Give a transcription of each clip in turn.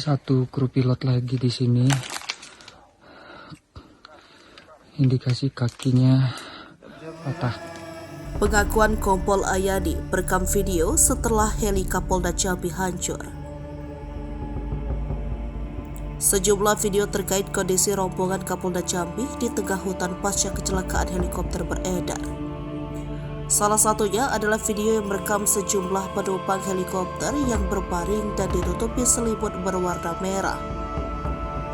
satu kru pilot lagi di sini. Indikasi kakinya patah. Pengakuan Kompol Ayadi merekam video setelah heli Kapolda Jambi hancur. Sejumlah video terkait kondisi rombongan Kapolda Jambi di tengah hutan pasca kecelakaan helikopter beredar. Salah satunya adalah video yang merekam sejumlah penumpang helikopter yang berbaring dan ditutupi selimut berwarna merah.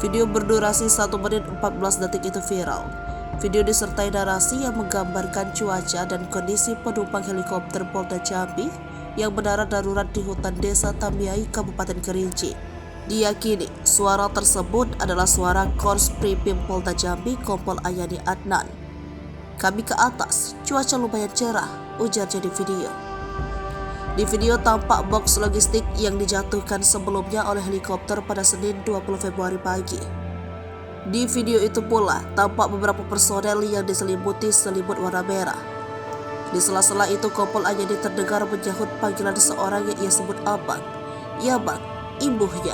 Video berdurasi 1 menit 14 detik itu viral. Video disertai narasi yang menggambarkan cuaca dan kondisi penumpang helikopter Polda Jambi yang mendarat darurat di hutan desa Tamiai, Kabupaten Kerinci. Diyakini suara tersebut adalah suara Kors Pripim Polda Jambi Kompol Ayadi Adnan. "Kami ke atas, cuaca lumayan cerah," ujarnya di video. Di video tampak box logistik yang dijatuhkan sebelumnya oleh helikopter pada Senin 20 Februari pagi. Di video itu pula tampak beberapa personel yang diselimuti selimut warna merah. Di sela-sela itu Kompol Ayadi terdengar menyahut panggilan seorang yang ia sebut abang. "Ya bang, imbuhnya."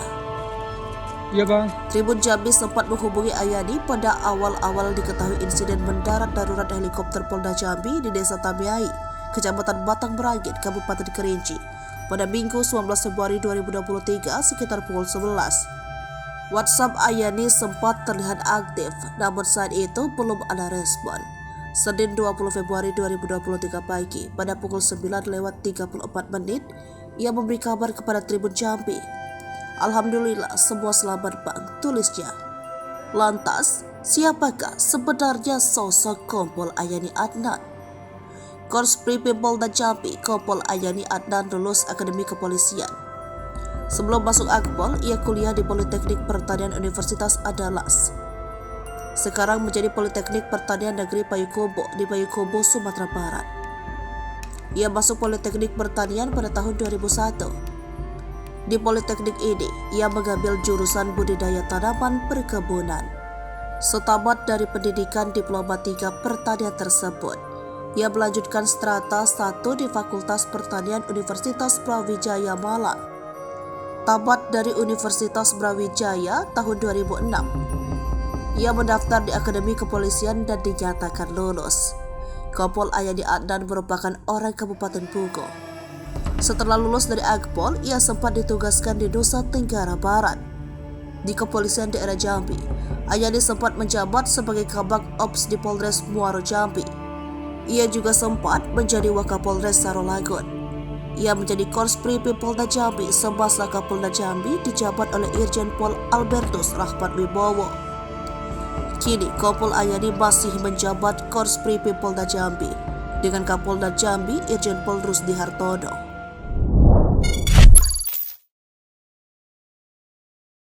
Iya bang. Tribun Jambi sempat menghubungi Ayadi pada awal-awal diketahui insiden mendarat darurat helikopter Polda Jambi di Desa Tamiai, Kecamatan Batang Merangin, Kabupaten Kerinci, pada Minggu 19 Februari 2023 sekitar pukul 11. WhatsApp Ayadi sempat terlihat aktif, namun saat itu belum ada respon. Senin 20 Februari 2023 pagi, pada pukul 9:34, ia memberi kabar kepada Tribun Jambi. "Alhamdulillah semua selamat bang," tulisnya. Lantas, siapakah sebenarnya sosok Kompol Ayadi Adnan? Kors Pripim Polda Jambi Kompol Ayadi Adnan lulus Akademi Kepolisian. Sebelum masuk Akpol, ia kuliah di Politeknik Pertanian Universitas Andalas. Sekarang menjadi Politeknik Pertanian Negeri Payakumbuh di Payakumbuh, Sumatera Barat. Ia masuk Politeknik Pertanian pada tahun 2001. Di Politeknik ini, ia mengambil jurusan budidaya tanaman perkebunan. Setamat dari pendidikan Diploma 3 Pertanian tersebut, ia melanjutkan strata 1 di Fakultas Pertanian Universitas Brawijaya Malang. Tamat dari Universitas Brawijaya tahun 2006. Ia mendaftar di Akademi Kepolisian dan dinyatakan lulus. Kompol Ayadi Adnan merupakan orang Kabupaten Pugo. Setelah lulus dari Akpol, ia sempat ditugaskan di Nusa Tenggara Barat. Di Kepolisian Daerah Jambi, Ayadi sempat menjabat sebagai Kabag Ops di Polres Muaro Jambi. Ia juga sempat menjadi Wakapolres Sarolangun. Ia menjadi Kors Pripim Polda Jambi semasa Kapolda Jambi dijabat oleh Irjen Pol Albertus Rahmat Wibowo. Kini Kompol Ayadi masih menjabat Kors Pripim Polda Jambi dengan Kapolda Jambi Irjen Pol Rusdi Hartono.